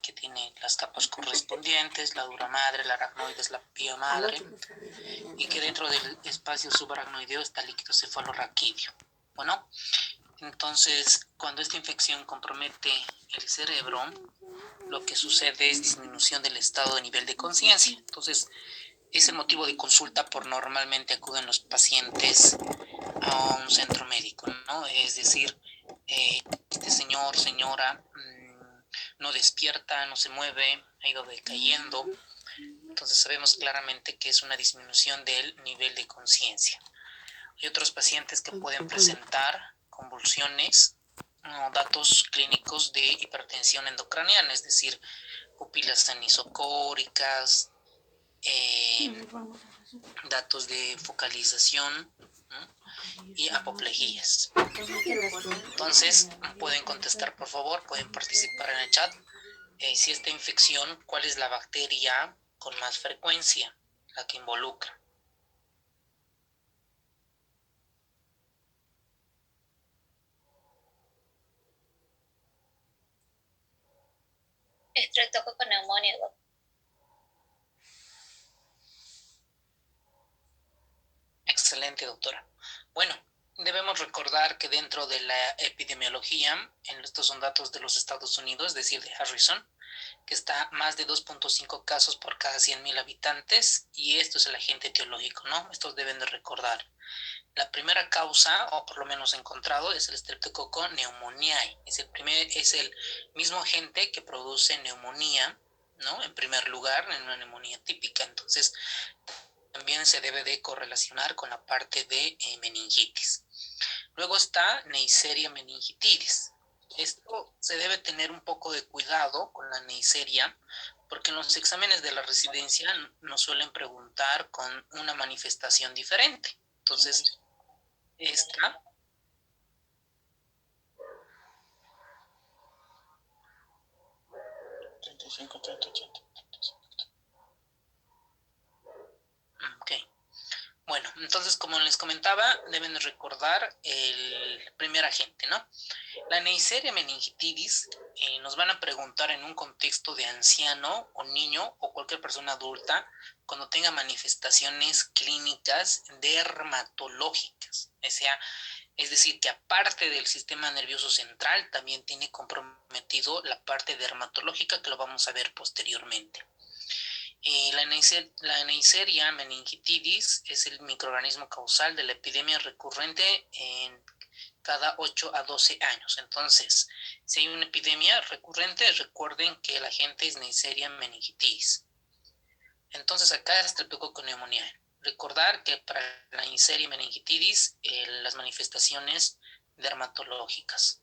que tiene las capas correspondientes, la dura madre, la aracnoide es la pía madre, y que dentro del espacio subaracnoideo está el líquido cefalorraquídeo. Bueno, entonces, cuando esta infección compromete el cerebro, lo que sucede es disminución del estado de nivel de conciencia. Entonces, es el motivo de consulta por normalmente acuden los pacientes a un centro médico, ¿no? Es decir, este señor, señora, no despierta, no se mueve, ha ido decayendo. Entonces sabemos claramente que es una disminución del nivel de conciencia. Hay otros pacientes que pueden presentar convulsiones o datos clínicos de hipertensión endocraniana, es decir, pupilas anisocóricas, datos de focalización, ¿no? Y apoplejías. Entonces, pueden contestar, por favor, pueden participar en el chat. Si esta infección, ¿cuál es la bacteria con más frecuencia, la que involucra? Streptococcus pneumoniae. Excelente, doctora. Bueno, debemos recordar que dentro de la epidemiología, estos son datos de los Estados Unidos, es decir, de Harrison, que está más de 2.5 casos por cada 100.000 habitantes, y esto es el agente etiológico, ¿no? Estos deben de recordar. La primera causa, o por lo menos encontrado, es el Streptococcus pneumoniae. Es el mismo agente que produce neumonía, ¿no? En primer lugar, en una neumonía típica. Entonces, también se debe de correlacionar con la parte de meningitis. Luego está Neisseria meningitidis. Esto se debe tener un poco de cuidado con la Neisseria, porque en los exámenes de la residencia nos suelen preguntar con una manifestación diferente. Entonces, esta 35, 30, 80. Ok. Bueno, entonces, como les comentaba, deben recordar el primer agente, ¿no? La Neisseria meningitidis nos van a preguntar en un contexto de anciano o niño o cualquier persona adulta cuando tenga manifestaciones clínicas dermatológicas. O sea, es decir, que aparte del sistema nervioso central, también tiene comprometido la parte dermatológica, que lo vamos a ver posteriormente. La Neisseria meningitidis es el microorganismo causal de la epidemia recurrente en cada 8 a 12 años. Entonces, si hay una epidemia recurrente, recuerden que el agente es Neisseria meningitidis. Entonces, acá es Streptococcus pneumoniae. Recordar que para la Neisseria meningitidis, las manifestaciones dermatológicas.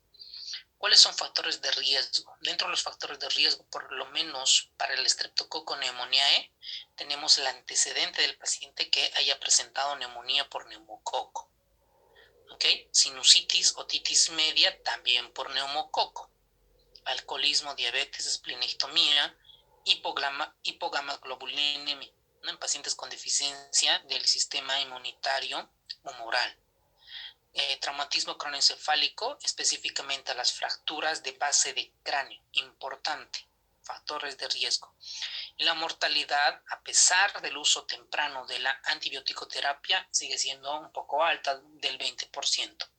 ¿Cuáles son factores de riesgo? Dentro de los factores de riesgo, por lo menos para el Streptococcus pneumoniae, tenemos el antecedente del paciente que haya presentado neumonía por neumococo. ¿Okay? Sinusitis, otitis media, también por neumococo. Alcoholismo, diabetes, esplenectomía, hipogamaglobulinemia, ¿no? En pacientes con deficiencia del sistema inmunitario humoral. Traumatismo craneoencefálico, específicamente a las fracturas de base de cráneo, importante, factores de riesgo. Y la mortalidad, a pesar del uso temprano de la antibiótico-terapia, sigue siendo un poco alta, del 20%.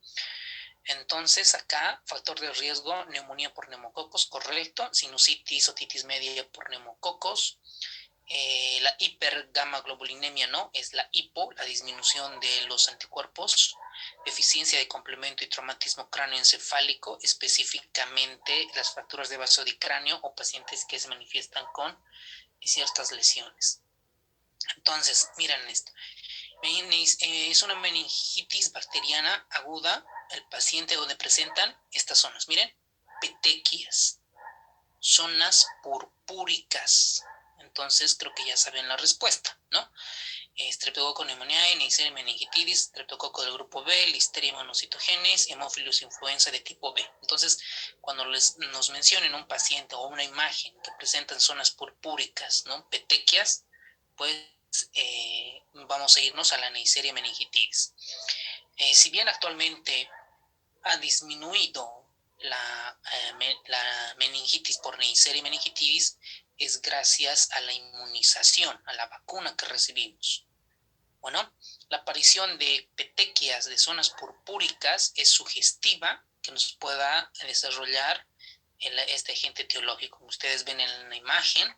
Entonces, acá, factor de riesgo, neumonía por neumococos, correcto. Sinusitis, otitis media por neumococos. La hipergamaglobulinemia, ¿no? Es la hipo, la disminución de los anticuerpos. Deficiencia de complemento y traumatismo cráneoencefálico, específicamente las fracturas de vaso de cráneo o pacientes que se manifiestan con ciertas lesiones. Entonces, miren esto. Es una meningitis bacteriana aguda, el paciente donde presentan estas zonas. Miren, petequias, zonas purpúricas. Entonces, creo que ya saben la respuesta, ¿no? Streptococcus pneumoniae, Neisseria meningitidis, Streptococcus del grupo B, Listeria monocytogenes, Haemophilus influenza de tipo B. Entonces, cuando nos mencionen un paciente o una imagen que presentan zonas purpúricas, ¿no? Petequias, pues vamos a irnos a la Neisseria meningitidis. Si bien actualmente ha disminuido la meningitis por Neisseria meningitidis es gracias a la inmunización, a la vacuna que recibimos. Bueno, la aparición de petequias de zonas purpúricas es sugestiva que nos pueda desarrollar este agente etiológico. Como ustedes ven en la imagen,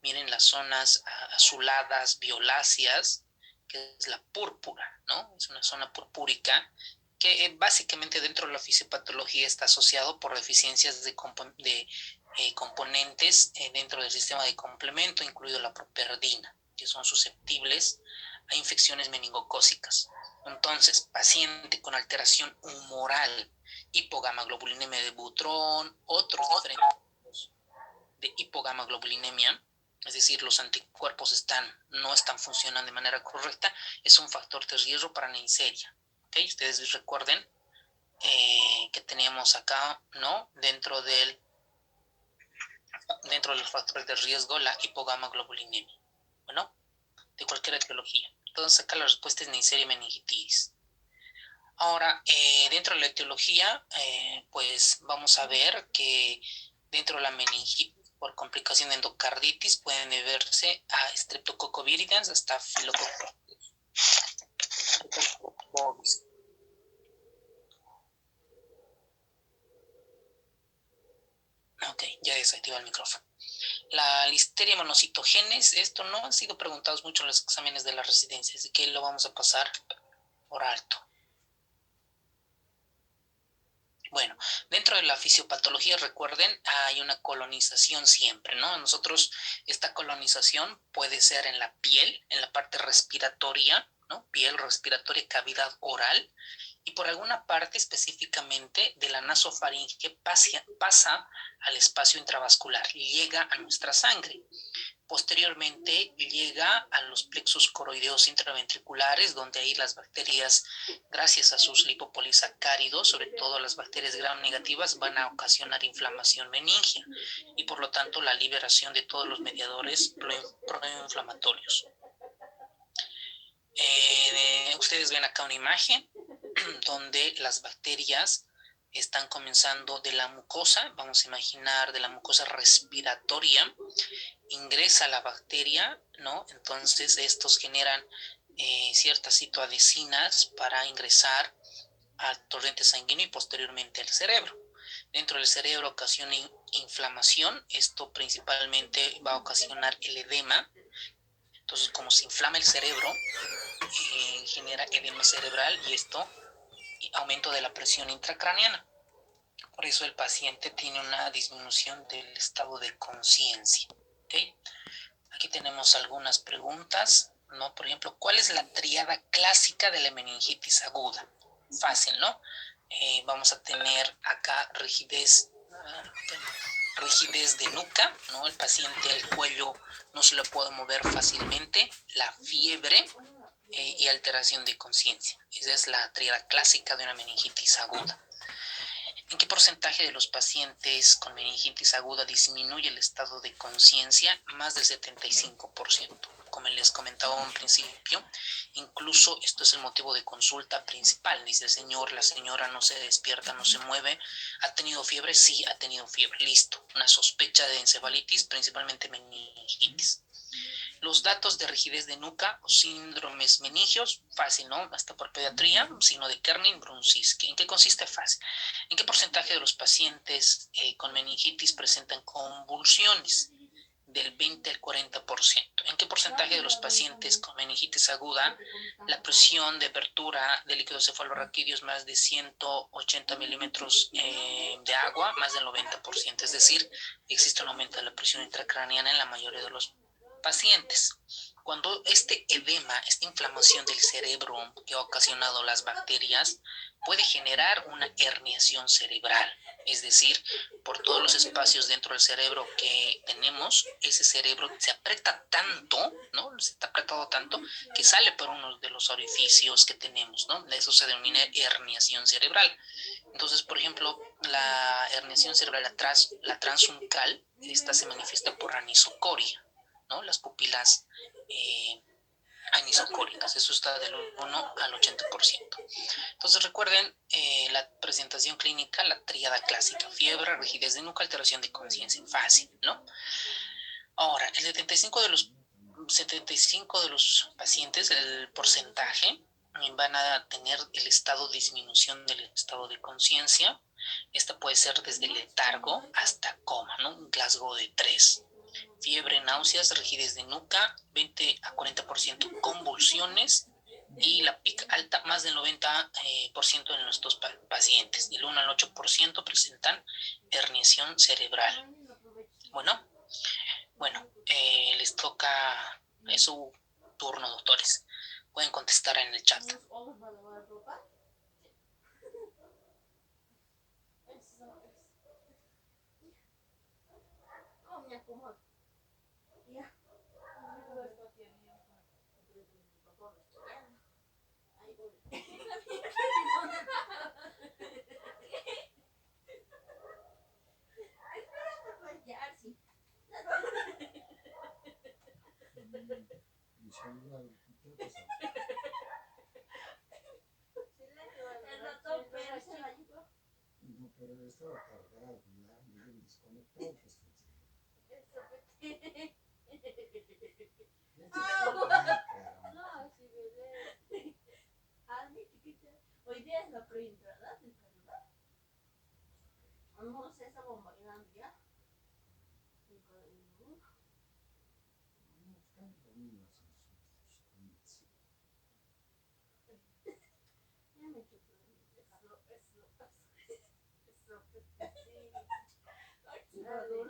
miren las zonas azuladas, violáceas, que es la púrpura, ¿no? Es una zona purpúrica que básicamente dentro de la fisiopatología está asociado por deficiencias de componentes dentro del sistema de complemento, incluido la properdina, que son susceptibles a infecciones meningocócicas. Entonces, paciente con alteración humoral, hipogamaglobulinemia de Butrón, otros diferentes tipos de hipogamaglobulinemia, es decir, los anticuerpos no están funcionando de manera correcta, es un factor de riesgo para Neisseria. ¿Okay? Ustedes recuerden que teníamos acá, ¿no? Dentro de los factores de riesgo, la hipogamaglobulinemia. Bueno, de cualquier etiología. Entonces acá la respuesta es Neisseria meningitidis. Ahora, dentro de la etiología, pues vamos a ver que dentro de la meningitis por complicación de endocarditis pueden deberse a Streptococcus viridans hasta Staphylococcus bovis. Ok, ya desactiva el micrófono. La listeria monocitogenes, esto no han sido preguntados mucho en los exámenes de la residencia, así que lo vamos a pasar por alto. Bueno, dentro de la fisiopatología, recuerden, hay una colonización siempre, ¿no? Nosotros, esta colonización puede ser en la piel, en la parte respiratoria, ¿no? Piel respiratoria, cavidad oral, y por alguna parte específicamente de la nasofaringe pasa al espacio intravascular, llega a nuestra sangre. Posteriormente llega a los plexos coroideos intraventriculares, donde ahí las bacterias, gracias a sus lipopolisacáridos, sobre todo las bacterias gram negativas, van a ocasionar inflamación meningia y por lo tanto la liberación de todos los mediadores proinflamatorios. Ustedes ven acá una imagen donde las bacterias están comenzando de la mucosa, vamos a imaginar de la mucosa respiratoria, ingresa la bacteria, ¿no? Entonces estos generan ciertas citoadecinas para ingresar al torrente sanguíneo y posteriormente al cerebro. Dentro del cerebro ocasiona inflamación, esto principalmente va a ocasionar el edema. Entonces, como se inflama el cerebro, genera edema cerebral y esto aumento de la presión intracraneana. Por eso el paciente tiene una disminución del estado de conciencia. ¿Okay? Aquí tenemos algunas preguntas, ¿no? Por ejemplo, ¿cuál es la tríada clásica de la meningitis aguda? Fácil, ¿no? Vamos a tener acá rigidez de nuca, ¿no? El paciente, el cuello no se lo puede mover fácilmente, la fiebre y alteración de conciencia. Esa es la tríada clásica de una meningitis aguda. ¿En qué porcentaje de los pacientes con meningitis aguda disminuye el estado de conciencia? Más del 75%. Como les comentaba en principio, incluso esto es el motivo de consulta principal. Dice el señor, la señora no se despierta, no se mueve. ¿Ha tenido fiebre? Sí, ha tenido fiebre. Listo. Una sospecha de encefalitis, principalmente meningitis. Los datos de rigidez de nuca o síndromes meningios, fácil, ¿no? Hasta por pediatría, signo de Kernin-Brunziski. ¿En qué consiste? Fácil. ¿En qué porcentaje de los pacientes con meningitis presentan convulsiones? Del 20 al 40%. ¿En qué porcentaje de los pacientes con meningitis aguda la presión de apertura de líquidos cefalorraquídeos más de 180 milímetros de agua, más del 90%? Es decir, existe un aumento de la presión intracraneana en la mayoría de los pacientes. Cuando este edema, esta inflamación del cerebro que ha ocasionado las bacterias, puede generar una herniación cerebral, es decir, por todos los espacios dentro del cerebro que tenemos, ese cerebro se aprieta tanto, ¿no? Se está apretado tanto que sale por uno de los orificios que tenemos, ¿no? Eso se denomina herniación cerebral. Entonces, por ejemplo, la herniación cerebral, la transuncal, esta se manifiesta por anisocoria, ¿no? Las pupilas anisocólicas. Eso está del 1 al 80%. Entonces recuerden la presentación clínica, la tríada clásica: fiebre, rigidez de nuca, alteración de conciencia. Fácil, ¿no? Ahora, el 75 de los pacientes, el porcentaje, van a tener el estado de disminución del estado de conciencia. Esta puede ser desde letargo hasta coma, ¿no? Un Glasgow de 3. Fiebre, náuseas, rigidez de nuca, 20 a 40% convulsiones, y la PIC alta, más del 90% en nuestros pacientes. Del 1 al 8% presentan herniación cerebral. Bueno, les toca, es su turno, doctores. Pueden contestar en el chat.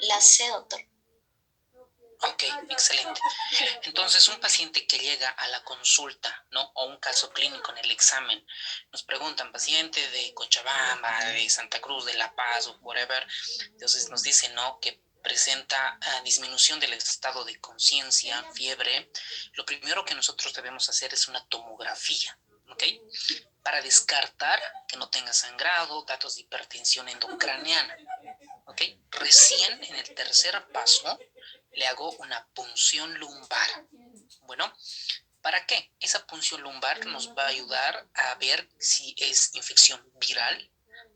La sé, doctor. Ok, excelente. Entonces, un paciente que llega a la consulta, ¿no? O un caso clínico en el examen, nos preguntan, paciente de Cochabamba, de Santa Cruz, de La Paz o whatever, entonces nos dicen, ¿no?, que presenta disminución del estado de conciencia, fiebre. Lo primero que nosotros debemos hacer es una tomografía, ¿ok? Para descartar que no tenga sangrado, datos de hipertensión endocraniana, ¿ok? Recién en el tercer paso le hago una punción lumbar. Bueno, ¿para qué? Esa punción lumbar nos va a ayudar a ver si es infección viral,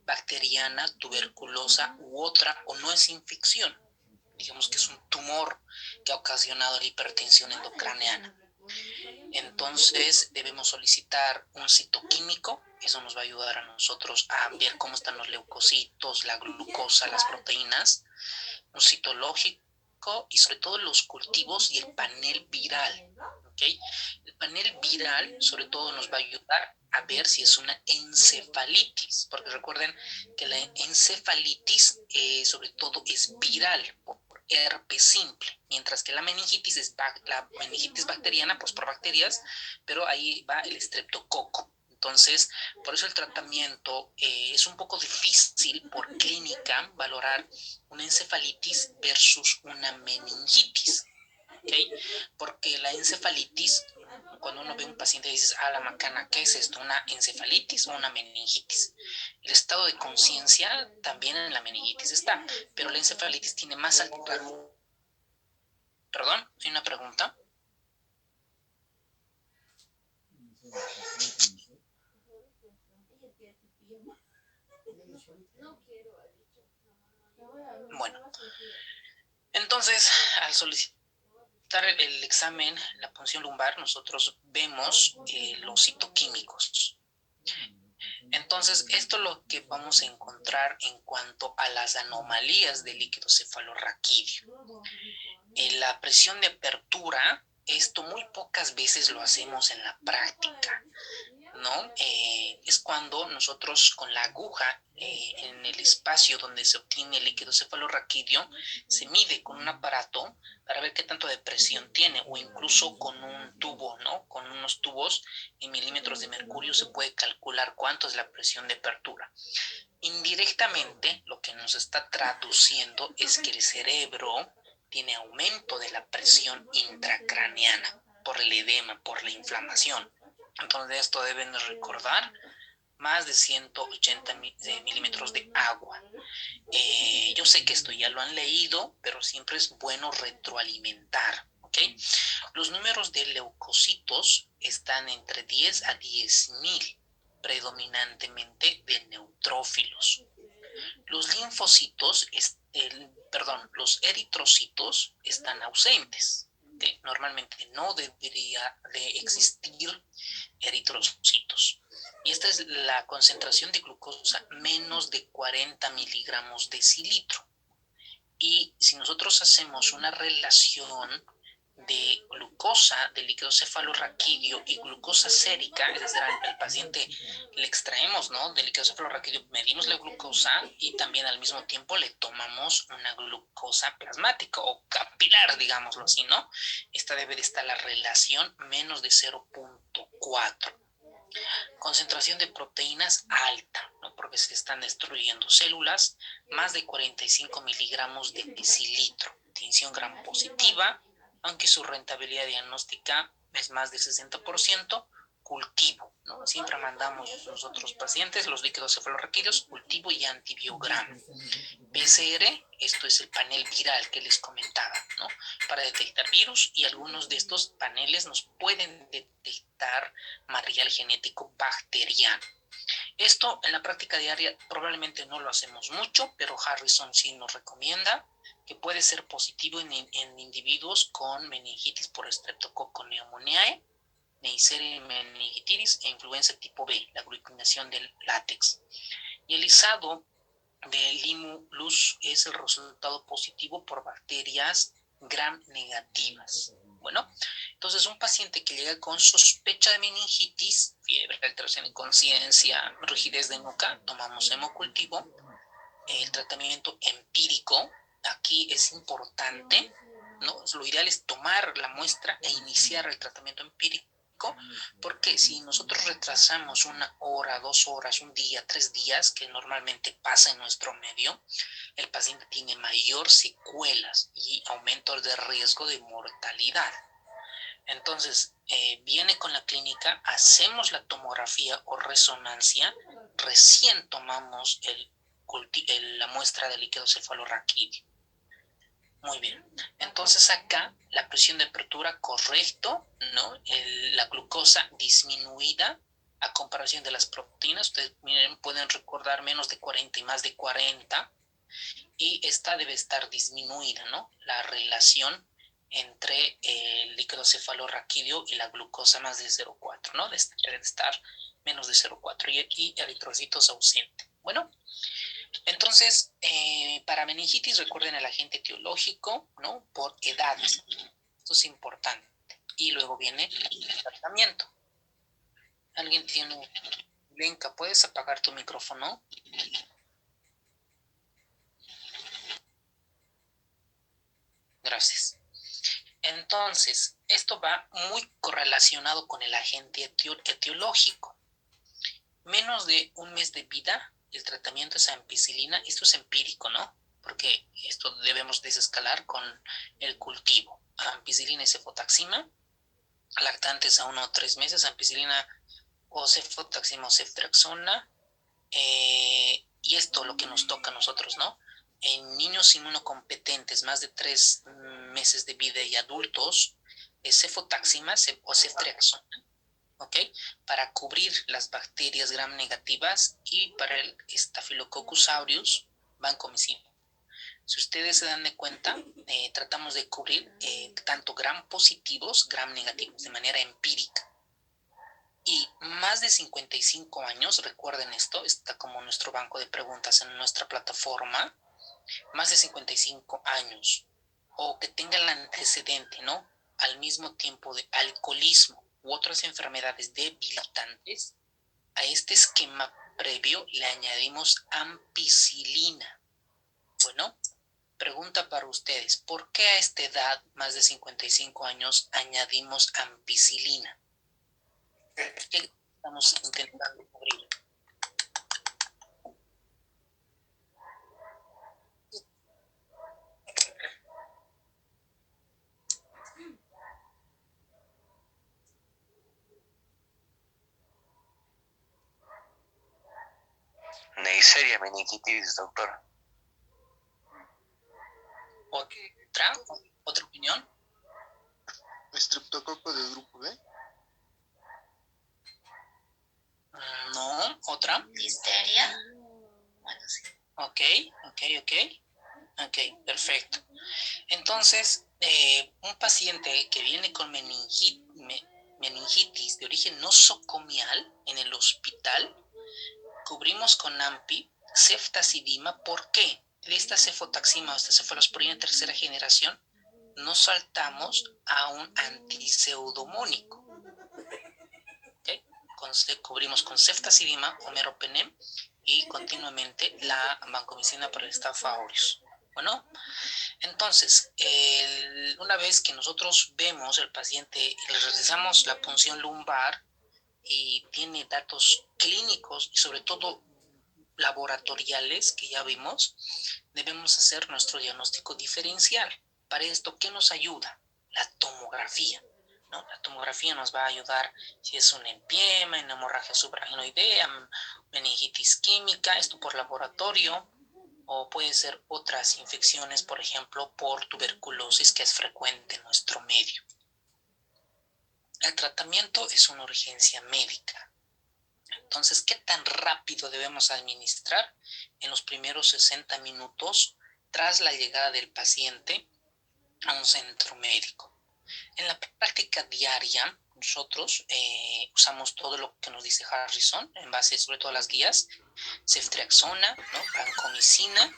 bacteriana, tuberculosa u otra, o no es infección. Digamos que es un tumor que ha ocasionado la hipertensión endocraniana. Entonces debemos solicitar un citoquímico. Eso nos va a ayudar a nosotros a ver cómo están los leucocitos, la glucosa, las proteínas, un citológico y sobre todo los cultivos y el panel viral. ¿Okay? El panel viral sobre todo nos va a ayudar a ver si es una encefalitis, porque recuerden que la encefalitis sobre todo es viral, por herpes simple, mientras que la meningitis es la meningitis bacteriana, pues por bacterias, pero ahí va el estreptococo. Entonces, por eso el tratamiento es un poco difícil por clínica valorar una encefalitis versus una meningitis, ¿ok? Porque la encefalitis, cuando uno ve a un paciente y dices, la macana, ¿qué es esto? ¿Una encefalitis o una meningitis? El estado de conciencia también en la meningitis está, pero la encefalitis tiene más alto. Perdón, hay una pregunta. Bueno, entonces al solicitar el examen, la punción lumbar, nosotros vemos los citoquímicos. Entonces, esto es lo que vamos a encontrar en cuanto a las anomalías del líquido cefalorraquídeo. La presión de apertura, esto muy pocas veces lo hacemos en la práctica, ¿no? Es cuando nosotros con la aguja en el espacio donde se obtiene el líquido cefalorraquídeo se mide con un aparato para ver qué tanto de presión tiene, o incluso con un tubo, ¿no? Con unos tubos en milímetros de mercurio se puede calcular cuánto es la presión de apertura. Indirectamente, lo que nos está traduciendo es que el cerebro tiene aumento de la presión intracraneana por el edema, por la inflamación. Entonces esto deben recordar, más de 180 milímetros de agua. Yo sé que esto ya lo han leído, pero siempre es bueno retroalimentar, ¿ok? Los números de leucocitos están entre 10 a 10.000, predominantemente de neutrófilos. Los linfocitos, los eritrocitos están ausentes. ¿Okay? Normalmente no debería de existir eritrocitos. Y esta es la concentración de glucosa menos de 40 miligramos decilitro. Y si nosotros hacemos una relación de glucosa del líquido cefalorraquídeo y glucosa sérica, es decir, al paciente le extraemos, ¿no?, del líquido cefalorraquídeo, medimos la glucosa y también al mismo tiempo le tomamos una glucosa plasmática o capilar, digámoslo así, ¿no? Esta debe de estar la relación menos de 0.4. Concentración de proteínas alta, ¿no?, porque se están destruyendo células, más de 45 miligramos de decilitro, tinción gram positiva, aunque su rentabilidad diagnóstica es más del 60%, cultivo, ¿no? Siempre mandamos nosotros pacientes los líquidos cefalorraquídeos, cultivo y antibiograma. PCR, esto es el panel viral que les comentaba, ¿no?, para detectar virus, y algunos de estos paneles nos pueden detectar material genético bacteriano. Esto en la práctica diaria probablemente no lo hacemos mucho, pero Harrison sí nos recomienda que puede ser positivo en individuos con meningitis por Streptococcus pneumoniae, Neisseria meningitidis e influenza tipo B, la aglutinación del látex. Y el ISADO de Limu-Luz es el resultado positivo por bacterias gram negativas. Bueno, entonces un paciente que llega con sospecha de meningitis, fiebre, alteración de conciencia, rigidez de nuca, tomamos hemocultivo. El tratamiento empírico, aquí es importante, ¿no? Lo ideal es tomar la muestra e iniciar el tratamiento empírico, porque si nosotros retrasamos 1 hora, 2 horas, un día, 3 días, que normalmente pasa en nuestro medio, el paciente tiene mayor secuelas y aumento de riesgo de mortalidad. Entonces, viene con la clínica, hacemos la tomografía o resonancia, recién tomamos la muestra de líquido cefalorraquídeo. Muy bien. Entonces acá la presión de apertura correcto, ¿no? La glucosa disminuida a comparación de las proteínas. Ustedes miren, pueden recordar menos de 40 y más de 40. Y esta debe estar disminuida, ¿no? La relación entre el líquido cefalorraquídeo y la glucosa más de 0,4, ¿no? Debe estar menos de 0,4. Y aquí eritrocitos ausente. Bueno, entonces, para meningitis recuerden el agente etiológico, ¿no?, por edades. Esto es importante. Y luego viene el tratamiento. ¿Alguien tiene? Lenka, ¿puedes apagar tu micrófono? Gracias. Entonces, esto va muy correlacionado con el agente etiológico. Menos de un mes de vida, el tratamiento es ampicilina. Esto es empírico, ¿no? Porque esto debemos desescalar con el cultivo. Ampicilina y cefotaxima. Lactantes a 1 o 3 meses, ampicilina o cefotaxima o ceftriaxona. Y esto lo que nos toca a nosotros, ¿no? En niños inmunocompetentes, más de 3 meses de vida y adultos, cefotaxima o ceftriaxona, ¿ok? Para cubrir las bacterias gram negativas, y para el Staphylococcus aureus, vancomicina. Si ustedes se dan de cuenta, tratamos de cubrir tanto gram positivos, gram negativos, de manera empírica. Y más de 55 años, recuerden esto, está como nuestro banco de preguntas en nuestra plataforma, más de 55 años, o que tenga el antecedente, ¿no?, al mismo tiempo de alcoholismo u otras enfermedades debilitantes, a este esquema previo le añadimos ampicilina. Bueno, pregunta para ustedes, ¿por qué a esta edad, más de 55 años, añadimos ampicilina? ¿Qué estamos intentando cubrir? Neisseria meningitidis, doctor. ¿Otra opinión? estreptococo del grupo B. No, otra. Listeria. Bueno, sí. Ok, perfecto. Entonces, un paciente que viene con meningitis de origen nosocomial en el hospital, cubrimos con AMPI, ceftazidima. ¿Por qué? De esta cefotaxima o esta cefalosporina tercera generación, no saltamos a un antiseudomónico. ¿Okay? Cubrimos con ceftazidima o meropenem y continuamente la vancomicina por el Staph aureus. Bueno, entonces, una vez que nosotros vemos el paciente y le realizamos la punción lumbar y tiene datos clínicos y sobre todo laboratoriales que ya vimos, debemos hacer nuestro diagnóstico diferencial. Para esto, ¿qué nos ayuda? La tomografía, ¿no? La tomografía nos va a ayudar si es un empiema, una hemorragia subaracnoidea, meningitis química, esto por laboratorio, o puede ser otras infecciones, por ejemplo, por tuberculosis, que es frecuente en nuestro medio. El tratamiento es una urgencia médica. Entonces, ¿qué tan rápido debemos administrar? En los primeros 60 minutos tras la llegada del paciente a un centro médico. En la práctica diaria, nosotros usamos todo lo que nos dice Harrison, en base sobre todo a las guías, ceftriaxona, ¿no? Vancomicina,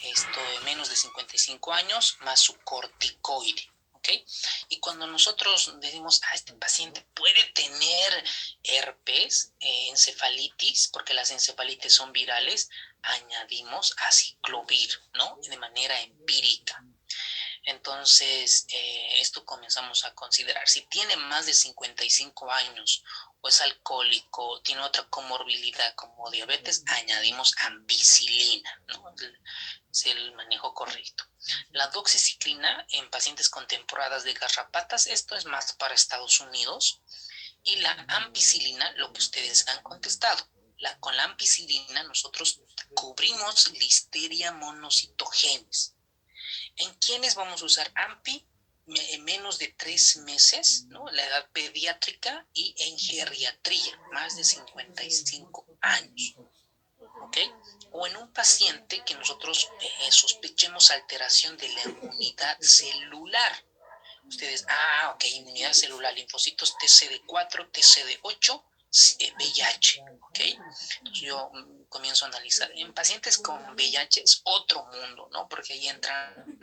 esto de menos de 55 años, más su corticoide. ¿Okay? Y cuando nosotros decimos, este paciente puede tener herpes, encefalitis, porque las encefalitis son virales, añadimos aciclovir, ¿no? De manera empírica. Entonces, esto comenzamos a considerar. Si tiene más de 55 años o es alcohólico, tiene otra comorbilidad como diabetes, añadimos ampicilina, ¿no? Es el manejo correcto. La doxiciclina en pacientes con temporadas de garrapatas, esto es más para Estados Unidos. Y la ampicilina, lo que ustedes han contestado. Con la ampicilina nosotros cubrimos Listeria monocitogenes. ¿En quiénes vamos a usar AMPI? En menos de 3 meses, ¿no? La edad pediátrica, y en geriatría, más de 55 años. ¿Ok? O en un paciente que nosotros sospechemos alteración de la inmunidad celular. Ustedes, ok, inmunidad celular, linfocitos TCD4, TCD8, VIH, ¿ok? Entonces yo comienzo a analizar. En pacientes con VIH es otro mundo, ¿no? Porque ahí entran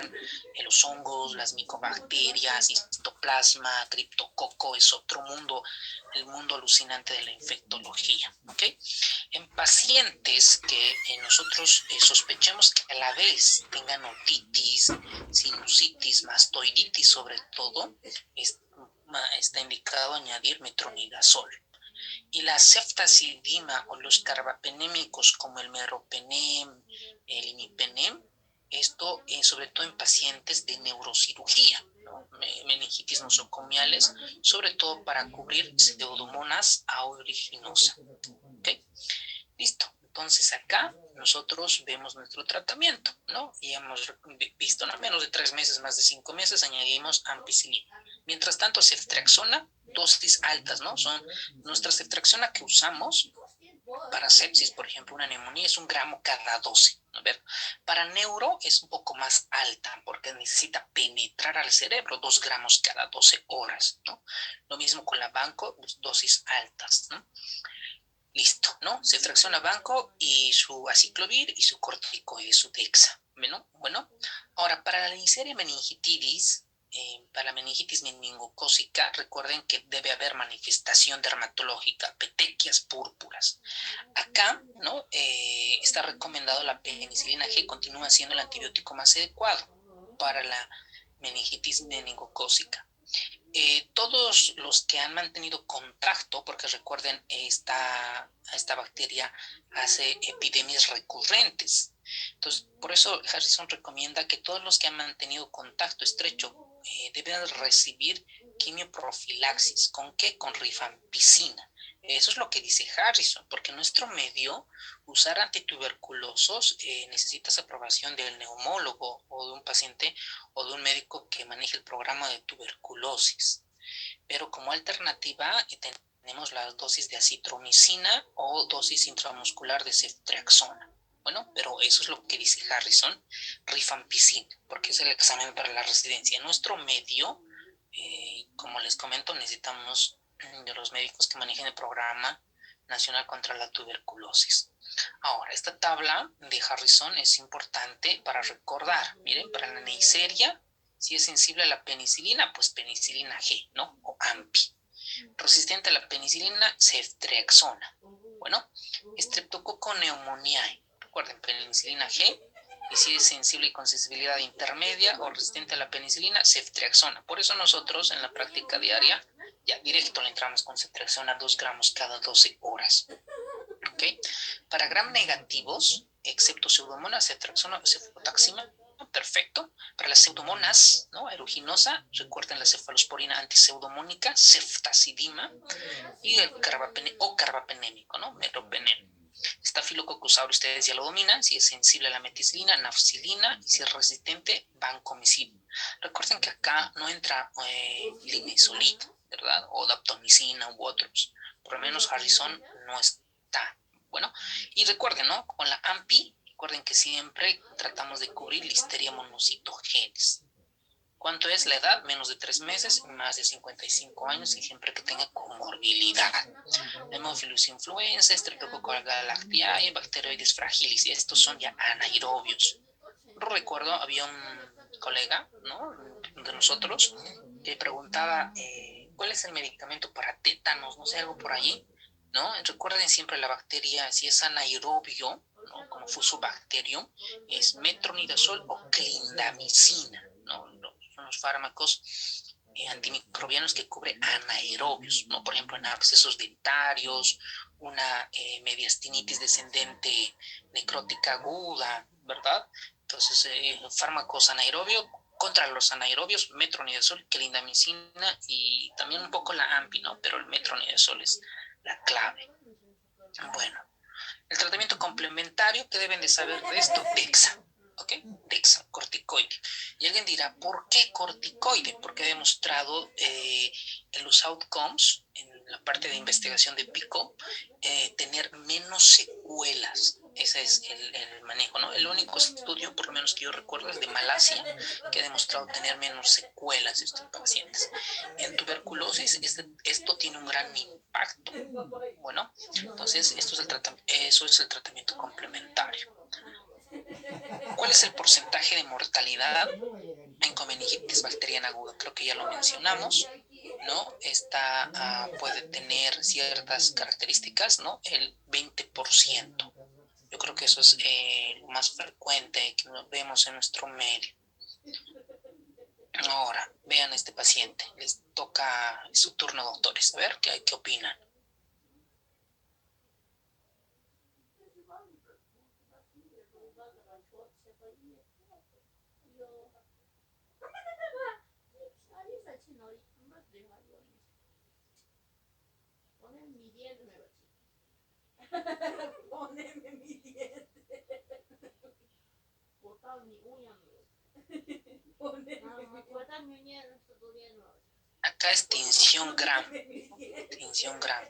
los hongos, las micobacterias, histoplasma, criptococo, es otro mundo, el mundo alucinante de la infectología, ¿ok? En pacientes que nosotros sospechemos que a la vez tengan otitis, sinusitis, mastoiditis sobre todo, está indicado añadir metronidazol. Y la ceftazidima o los carbapenémicos como el meropenem, el imipenem, esto sobre todo en pacientes de neurocirugía, ¿no? Meningitis nosocomiales, sobre todo para cubrir pseudomonas aeruginosa. ¿Okay? Listo. Entonces acá nosotros vemos nuestro tratamiento, ¿no? Y hemos visto, ¿no? Menos de 3 meses, más de 5 meses, añadimos ampicilina. Mientras tanto, ceftriaxona, dosis altas, ¿no? Son nuestra ceftriaxona que usamos para sepsis, por ejemplo, una neumonía, es 1 gramo cada 12. ¿No? Para neuro es un poco más alta porque necesita penetrar al cerebro, 2 gramos cada 12 horas, ¿no? Lo mismo con la banco, dosis altas, ¿no? Listo, ¿no? Ceftriaxona banco y su aciclovir y su corticoide, su dexa. Bueno, ahora para la Neisseria meningitidis, para la meningitis meningocócica, recuerden que debe haber manifestación dermatológica, petequias púrpuras. Acá, ¿no? Está recomendado la penicilina G, continúa siendo el antibiótico más adecuado para la meningitis meningocócica. Todos los que han mantenido contacto, porque recuerden, esta bacteria hace epidemias recurrentes. Entonces, por eso Harrison recomienda que todos los que han mantenido contacto estrecho deben recibir quimioprofilaxis. ¿Con qué? Con rifampicina. Eso es lo que dice Harrison, porque en nuestro medio usar antituberculosos necesitas aprobación del neumólogo o de un paciente o de un médico que maneje el programa de tuberculosis. pero como alternativa tenemos la dosis de acitromicina o dosis intramuscular de ceftriaxona. Bueno, pero eso es lo que dice Harrison, rifampicin, porque es el examen para la residencia. En nuestro medio, como les comento, necesitamos de los médicos que manejen el programa nacional contra la tuberculosis. Ahora, esta tabla de Harrison es importante para recordar. Miren, para la Neisseria, si es sensible a la penicilina, pues penicilina G, ¿no? O AMPI. Resistente a la penicilina, ceftriaxona. Bueno, Streptococo pneumoniae. Recuerden, penicilina G. Y si es sensible y con sensibilidad intermedia o resistente a la penicilina, ceftriaxona. Por eso nosotros en la práctica diaria ya directo le entramos con ceftriaxona 2 gramos cada 12 horas. ¿Ok? Para gram negativos, excepto pseudomonas, ceftriaxona o cefotaxima, perfecto. Para las pseudomonas, ¿no? Aeruginosa, recuerden la cefalosporina antiseudomónica, ceftazidima, y el carbapenémico, ¿no? Meropenem. Staphylococcus aureus, ustedes ya lo dominan. Si es sensible a la meticilina, nafcilina, y si es resistente, vancomicina. Recuerden que acá no entra linezolid, ¿verdad? O daptomicina u otros. Por lo menos Harrison no está. Bueno, y recuerden, ¿no? Con la AMPI, recuerden que siempre tratamos de cubrir Listeria monocitogenes. ¿Cuánto es la edad? Menos de 3 meses, más de 55 años y siempre que tenga comorbilidad. Hemophilus influenza, Streptococcus galactiae, Bacteroides fragilis. Estos son ya anaerobios. Recuerdo, había un colega, ¿no? De nosotros que preguntaba ¿cuál es el medicamento para tétanos? No sé, algo por allí, ¿no? Recuerden siempre la bacteria, si es anaerobio, ¿no? Como Fusobacterium, es metronidazol o clindamicina, ¿no? Son los fármacos antimicrobianos que cubren anaerobios, ¿no? Por ejemplo, en abscesos dentarios, una mediastinitis descendente necrótica aguda, ¿verdad? Entonces, fármacos anaerobios contra los anaerobios, metronidazol, clindamicina y también un poco la AMPI, ¿no? Pero el metronidazol es la clave. Bueno, el tratamiento complementario, ¿qué deben de saber de esto? Dexa, ¿ok? Dexa, corticoide. Y alguien dirá, ¿por qué corticoide? Porque he demostrado en los outcomes, en la parte de investigación de PICO, tener menos secuelas. Ese es el manejo, ¿no? El único estudio, por lo menos que yo recuerdo, es de Malasia, que ha demostrado tener menos secuelas de estos pacientes. En tuberculosis, esto tiene un gran impacto. Bueno, entonces eso es el tratamiento complementario. ¿Cuál es el porcentaje de mortalidad en meningitis bacteriana aguda? Creo que ya lo mencionamos, ¿no? Esta puede tener ciertas características, ¿no? El 20%. Yo creo que eso es lo más frecuente que vemos en nuestro medio. Ahora, vean este paciente. Les toca su turno, doctores. A ver, ¿qué opinan? Poneme mi diente. Acá es tinción Gram. Tinción Gram.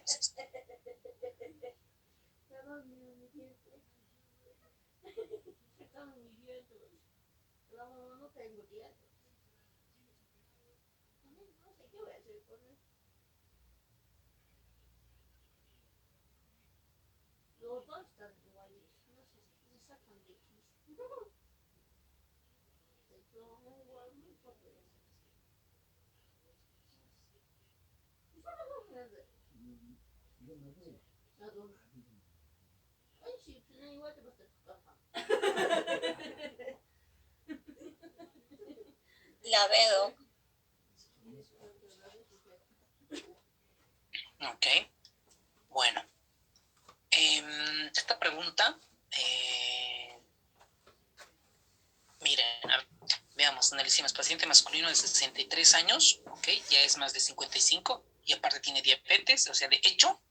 Los dos están iguales. No sé, se sacan de aquí. Ay, sí, pues igual te vas a La veo. Ok, bueno. Esta pregunta, miren, veamos, analicemos. Paciente masculino de 63 años, ok, ya es más de 55 y aparte tiene diabetes, o sea, de hecho,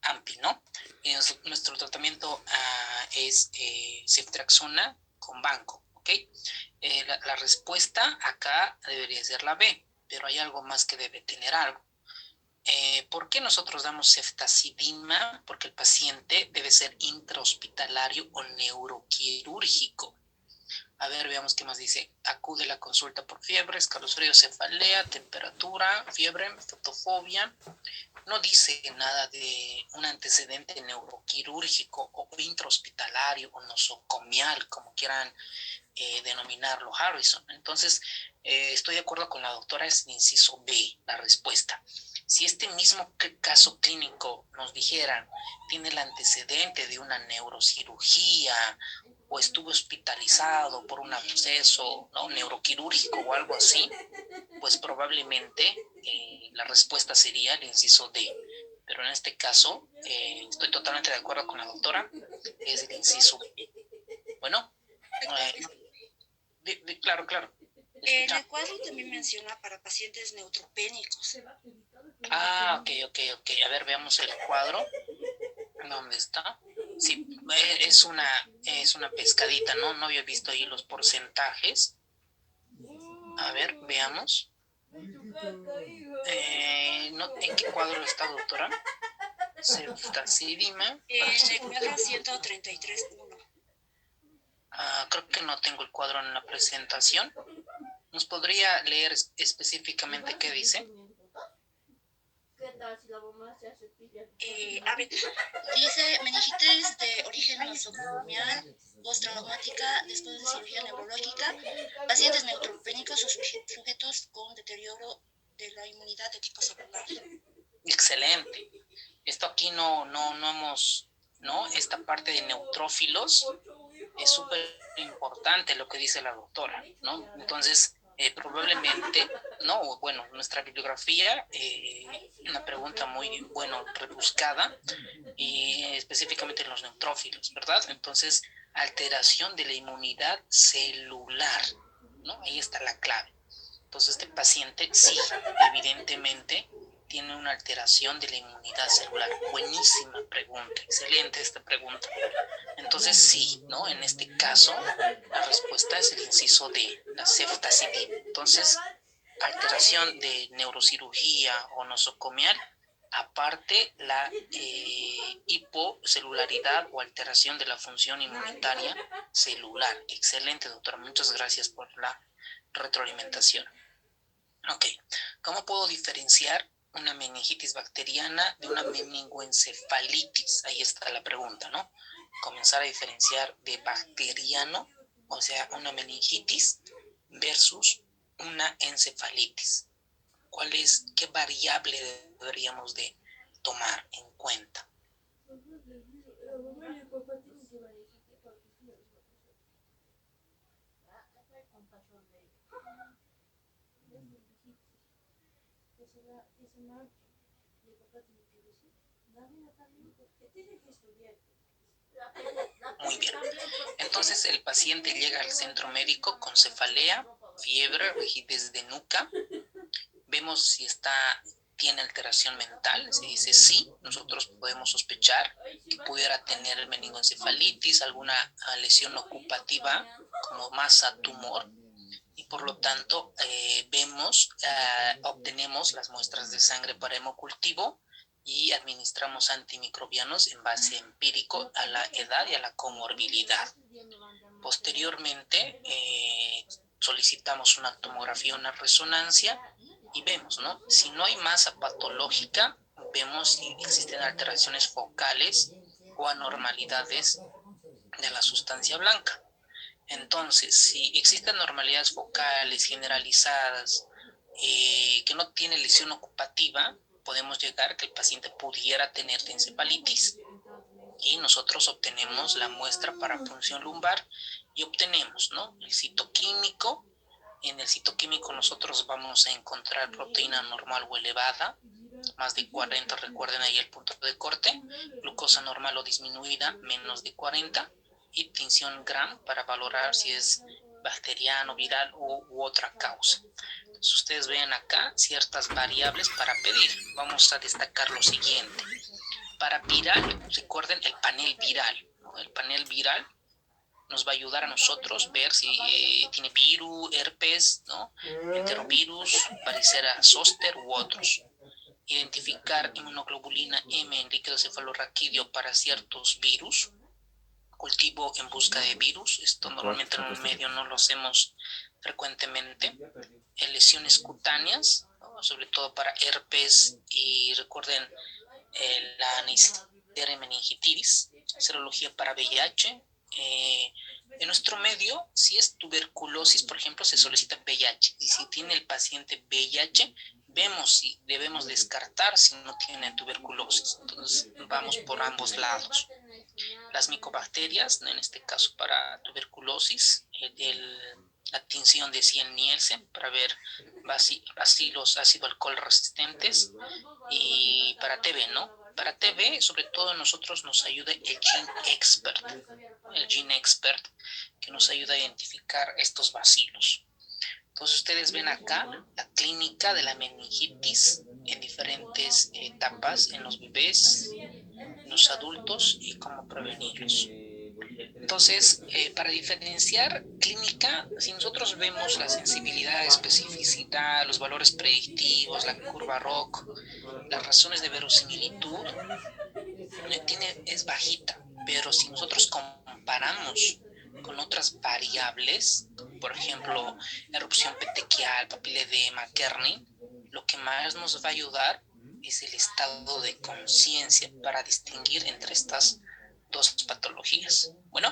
AMPI, ¿no? Y nuestro tratamiento es ceftriaxona con banco, ¿ok? La respuesta acá debería ser la B, pero hay algo más que debe tener algo. ¿Por qué nosotros damos ceftazidima? Porque el paciente debe ser intrahospitalario o neuroquirúrgico. A ver, veamos qué más dice. Acude a la consulta por fiebre, escalofríos, cefalea, temperatura, fiebre, fotofobia. No dice nada de un antecedente neuroquirúrgico o intrahospitalario o nosocomial, como quieran denominarlo Harrison. Entonces, estoy de acuerdo con la doctora, es el inciso B, la respuesta. Si este mismo caso clínico nos dijera, tiene el antecedente de una neurocirugía o estuvo hospitalizado por un absceso, ¿no?, neuroquirúrgico o algo así, pues probablemente la respuesta sería el inciso D. Pero en este caso, estoy totalmente de acuerdo con la doctora, es el inciso B. Bueno, claro, claro. En el cuadro también menciona para pacientes neutropénicos. Ok. A ver, veamos el cuadro. ¿Dónde está? Sí, es una pescadita, ¿no? No había visto ahí los porcentajes. A ver, veamos. No, ¿en qué cuadro está, doctora? Ceftazidima. En el cuadro 133.1. Creo que no tengo el cuadro en la presentación. ¿Nos podría leer específicamente qué dice? A ver, dice meningitis de origen nosocomial, postraumática después de cirugía neurológica, pacientes neutropénicos o sujetos con deterioro de la inmunidad de tipo celular. Excelente. Esto aquí no hemos, ¿no? Esta parte de neutrófilos es súper importante lo que dice la doctora, ¿no? Entonces, probablemente, no, bueno, nuestra bibliografía, una pregunta muy, bueno, rebuscada, y específicamente en los neutrófilos, ¿verdad? Entonces, alteración de la inmunidad celular, ¿no? Ahí está la clave. Entonces, este paciente sí, evidentemente, tiene una alteración de la inmunidad celular. Buenísima pregunta, excelente esta pregunta. Entonces sí, ¿no? En este caso, la respuesta es el inciso D, la ceftazidima. Entonces, alteración de neurocirugía o nosocomial, aparte la hipocelularidad o alteración de la función inmunitaria celular. Excelente, doctora. Muchas gracias por la retroalimentación. Ok, ¿cómo puedo diferenciar una meningitis bacteriana de una meningoencefalitis? Ahí está la pregunta, ¿no? Comenzar a diferenciar de bacteriano, o sea, una meningitis versus una encefalitis. ¿Qué variable deberíamos de tomar en cuenta? Muy bien. Entonces el paciente llega al centro médico con cefalea, fiebre, rigidez de nuca. Vemos si tiene alteración mental. Si dice sí, nosotros podemos sospechar que pudiera tener meningoencefalitis, alguna lesión ocupativa como masa tumor, y por lo tanto obtenemos las muestras de sangre para hemocultivo y administramos antimicrobianos en base empírico a la edad y a la comorbilidad. Posteriormente solicitamos una tomografía, una resonancia, y vemos, ¿no? Si no hay masa patológica, vemos si existen alteraciones focales o anormalidades de la sustancia blanca. Entonces, si existen anormalidades focales generalizadas que no tiene lesión ocupativa, podemos llegar a que el paciente pudiera tener encefalitis, y nosotros obtenemos la muestra para punción lumbar y obtenemos, ¿no?, el citoquímico. En el citoquímico nosotros vamos a encontrar proteína normal o elevada, más de 40, recuerden ahí el punto de corte, glucosa normal o disminuida, menos de 40, y tinción Gram para valorar si es bacteriano, viral u otra causa. Entonces ustedes ven acá ciertas variables para pedir. Vamos a destacar lo siguiente. Para viral, recuerden el panel viral, ¿no? El panel viral nos va a ayudar a nosotros ver si tiene virus, herpes, ¿no?, enterovirus, varicela zoster u otros. identificar inmunoglobulina M en líquido cefalorraquídeo para ciertos virus, cultivo en busca de virus. Esto normalmente en un medio no lo hacemos frecuentemente. Lesiones cutáneas, ¿no? Sobre todo para herpes y recuerden la Neisseria meningitidis, serología para VIH. En nuestro medio, si es tuberculosis, por ejemplo, se solicita VIH. Y si tiene el paciente VIH, vemos si debemos descartar si no tiene tuberculosis. Entonces, vamos por ambos lados. Las micobacterias, en este caso para tuberculosis, la tinción de Cien-Nielsen para ver bacilos ácido alcohol resistentes, y para TB, ¿no? Para TB, sobre todo a nosotros nos ayuda el Gene Expert, que nos ayuda a identificar estos bacilos. Entonces ustedes ven acá la clínica de la meningitis en diferentes etapas, en los bebés, en los adultos y cómo prevenirlos. Entonces, para diferenciar clínica, si nosotros vemos la sensibilidad, especificidad, los valores predictivos, la curva ROC, las razones de verosimilitud, es bajita, pero si nosotros comparamos con otras variables, por ejemplo, erupción petequial, papiledema, Kerning, lo que más nos va a ayudar es el estado de conciencia para distinguir entre estas dos patologías. Bueno,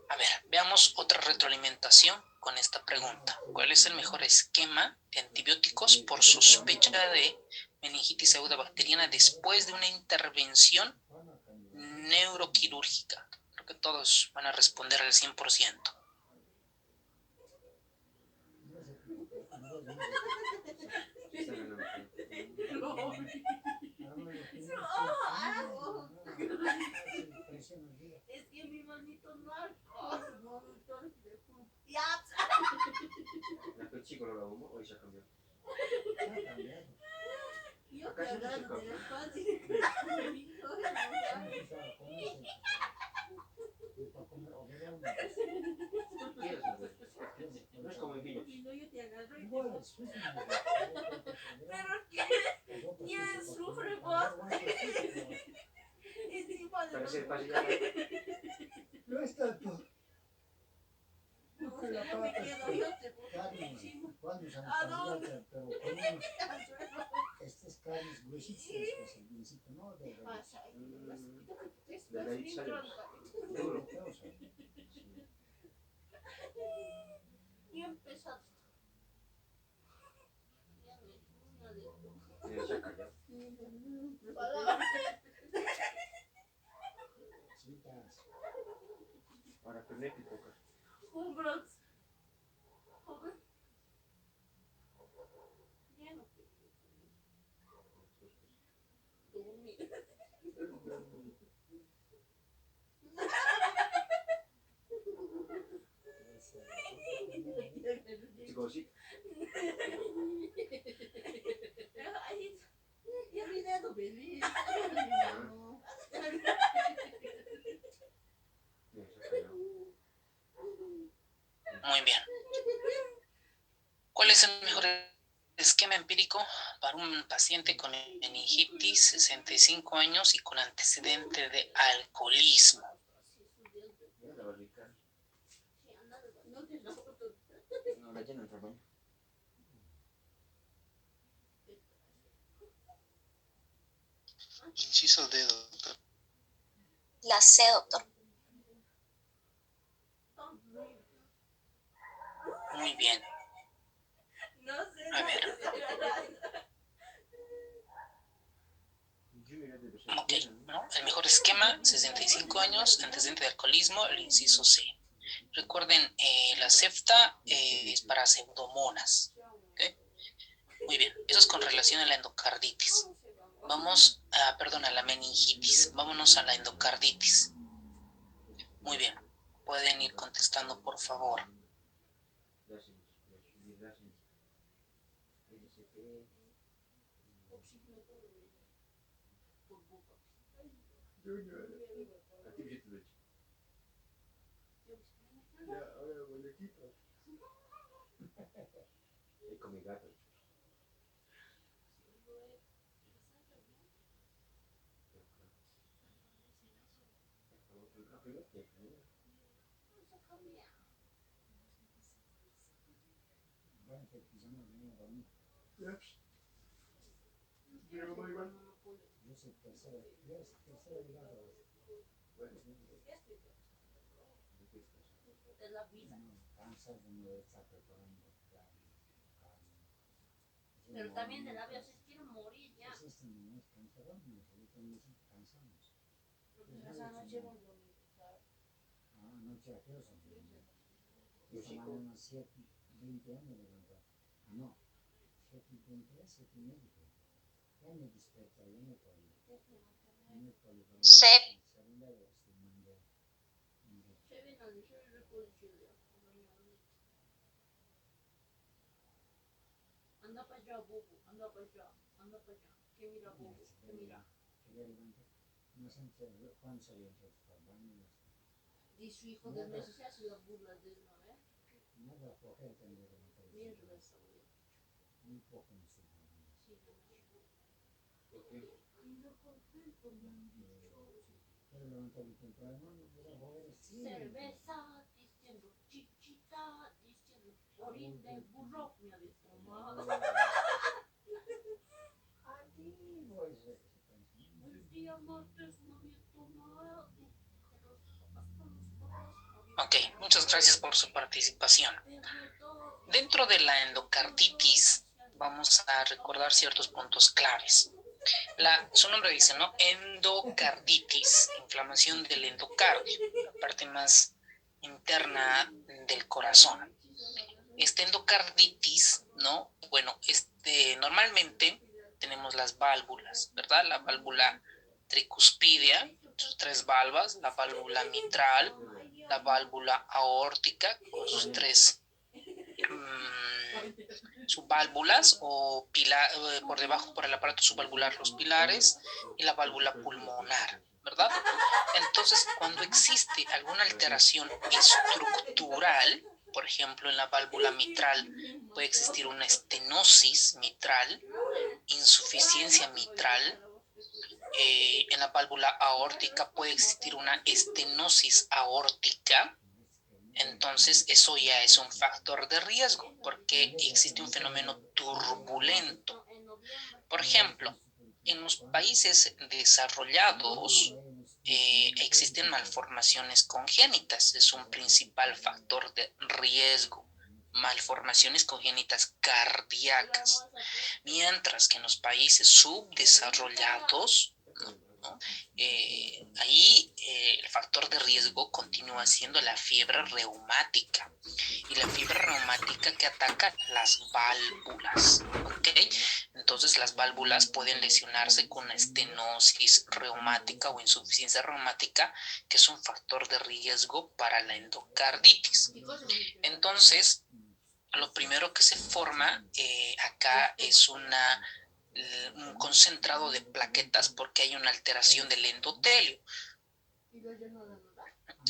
a ver, veamos otra retroalimentación con esta pregunta. ¿Cuál es el mejor esquema de antibióticos por sospecha de meningitis aguda bacteriana después de una intervención neuroquirúrgica? Creo que todos van a responder al 100%. Es que mi manito narco, monitor de ya. ¿El chico lo lavó o ya cambió? Yo te agarro de la espalda y mi hijo no es como en niños. no, yo te agarro y pero ¿quién sufre vos? Encima de los... No es tanto. No sé, yo me quedo, yo te pongo encima. ¿A dónde? Pero con estas carnes gruesitas, ¿no? ¿Qué pasa? De ahí sale. Y empezó. Ahora permite tocar. Un bronx. Ya no Chicos, sí. Ya olvidado, bebé. Muy bien. ¿Cuál es el mejor esquema empírico para un paciente con meningitis, 65 años y con antecedente de alcoholismo? No, la llenan por baño. Inciso D, doctor. La C, doctor. Muy bien. A ver. Ok, ¿no? El mejor esquema, 65 años, antecedente de alcoholismo, el inciso C. Recuerden, la CEFTA es para pseudomonas. ¿Okay? Muy bien, eso es con relación a la endocarditis. Vamos a, perdón, a la meningitis. Vámonos a la endocarditis. Muy bien, pueden ir contestando, por favor. Bueno, que pisamos bien bonito. Yo soy tercero grado. No, cansado no está preparando carne. Pero también el labio se quiere morir ya. Pues este no es cansado, nosotros también cansamos. Esa noche vamos a dormir. Anoche a qué hora son? Esta mañana 7:20 me levanté. No, 7:20, 7:30. Ya me desperté, ya me puedo. Sep. Anda para allá, bobo, anda para allá, anda para allá. Que mira, bobo, que mira. No sé cuándo salió entonces para el baño. Y su hijo de meses se hace las burlas de él, ¿no? Nada, flojera tendría que levantar. Mierda esa, güey. Muy poco me estoy hablando. Quiero levantarme temprano, mira, joder, sí. Cerveza, diciendo chichita, diciendo orín de burro, me había tomado. Aquí voy a ser. El día martes no había tomado. Ok, muchas gracias por su participación. Dentro de la endocarditis vamos a recordar ciertos puntos claves. Su nombre dice, ¿no? Endocarditis, inflamación del endocardio, la parte más interna del corazón. Esta endocarditis, ¿no? Bueno, normalmente tenemos las válvulas, ¿verdad? La válvula tricuspidia, sus 3 valvas, la válvula mitral, la válvula aórtica con sus 3 subválvulas o por debajo por el aparato subvalvular los pilares y la válvula pulmonar, ¿verdad? Entonces, cuando existe alguna alteración estructural, por ejemplo, en la válvula mitral puede existir una estenosis mitral, insuficiencia mitral. En la válvula aórtica puede existir una estenosis aórtica. Entonces eso ya es un factor de riesgo porque existe un fenómeno turbulento. Por ejemplo, en los países desarrollados existen malformaciones congénitas, es un principal factor de riesgo. Malformaciones congénitas cardíacas, mientras que en los países subdesarrollados, ¿no? Ahí el factor de riesgo continúa siendo la fiebre reumática y la fiebre reumática que ataca las válvulas, ¿ok? Entonces las válvulas pueden lesionarse con una estenosis reumática o insuficiencia reumática, que es un factor de riesgo para la endocarditis. Entonces, lo primero que se forma acá es un concentrado de plaquetas porque hay una alteración del endotelio.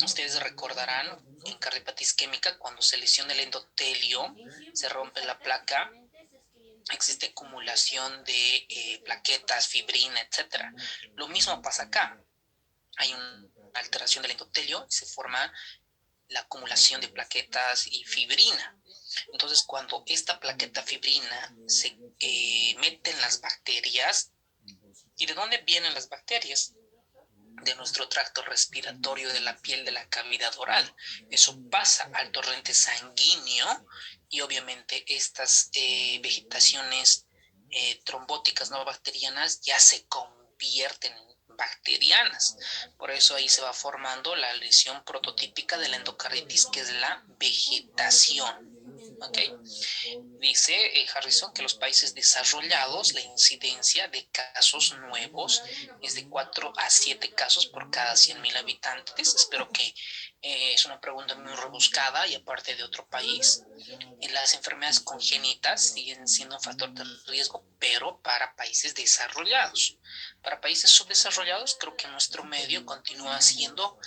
Ustedes recordarán en cardiopatía isquémica cuando se lesiona el endotelio, se rompe la placa, existe acumulación de plaquetas, fibrina, etc. Lo mismo pasa acá. Hay una alteración del endotelio y se forma la acumulación de plaquetas y fibrina. Entonces, cuando esta plaqueta fibrina se mete en las bacterias, ¿y de dónde vienen las bacterias? De nuestro tracto respiratorio, de la piel de la cavidad oral. Eso pasa al torrente sanguíneo y obviamente estas vegetaciones trombóticas no bacterianas ya se convierten en bacterianas. Por eso ahí se va formando la lesión prototípica de la endocarditis, que es la vegetación. ¿Okay? Dice Harrison que los países desarrollados la incidencia de casos nuevos es de 4 a 7 casos por cada 100.000 habitantes. Espero que es una pregunta muy rebuscada y aparte de otro país. Las enfermedades congénitas siguen siendo un factor de riesgo, pero para países desarrollados. Para países subdesarrollados, creo que nuestro medio continúa siendo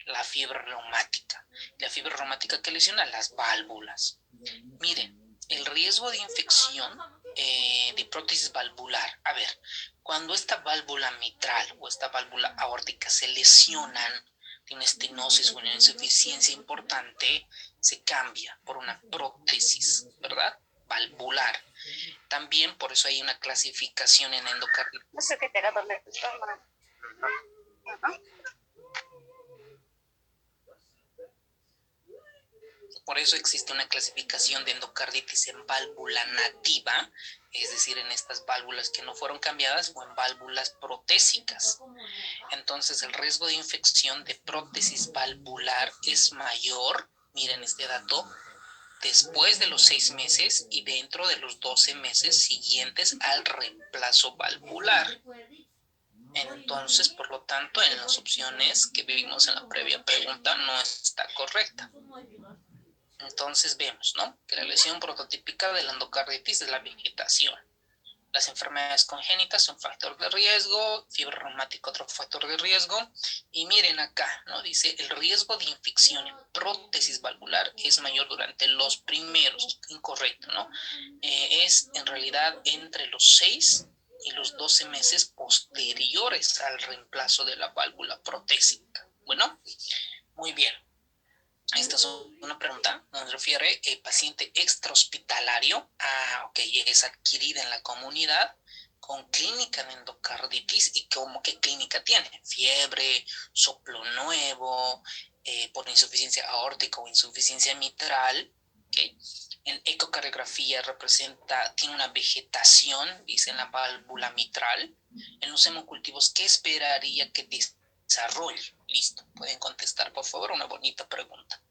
la fiebre reumática. La fiebre reumática que lesiona las válvulas. Miren, el riesgo de infección de prótesis valvular. A ver, cuando esta válvula mitral o esta válvula aórtica se lesionan, de una estenosis o una insuficiencia importante, se cambia por una prótesis, ¿verdad? Valvular. También por eso hay una clasificación en endocarditis. Por eso existe una clasificación de endocarditis en válvula nativa, es decir, en estas válvulas que no fueron cambiadas, o en válvulas protésicas. Entonces, el riesgo de infección de prótesis valvular es mayor, miren este dato, después de los 6 meses y dentro de los 12 meses siguientes al reemplazo valvular. Entonces, por lo tanto, en las opciones que vimos en la previa pregunta no está correcta. Entonces vemos, ¿no?, que la lesión prototípica de la endocarditis es la vegetación. Las enfermedades congénitas son factor de riesgo, fiebre reumática otro factor de riesgo. Y miren acá, ¿no? Dice, el riesgo de infección en prótesis valvular es mayor durante los primeros, incorrecto, ¿no? Es en realidad entre los 6 y los 12 meses posteriores al reemplazo de la válvula protésica. Bueno, muy bien. Esta es una pregunta, nos refiere paciente extrahospitalario. Ok, es adquirida en la comunidad con clínica de endocarditis. ¿Y qué clínica tiene? Fiebre, soplo nuevo, por insuficiencia aórtica o insuficiencia mitral. Okay. En ecocardiografía tiene una vegetación, dice, en la válvula mitral. En los hemocultivos, ¿qué esperaría que desarrolle? Listo, pueden contestar, por favor, una bonita pregunta.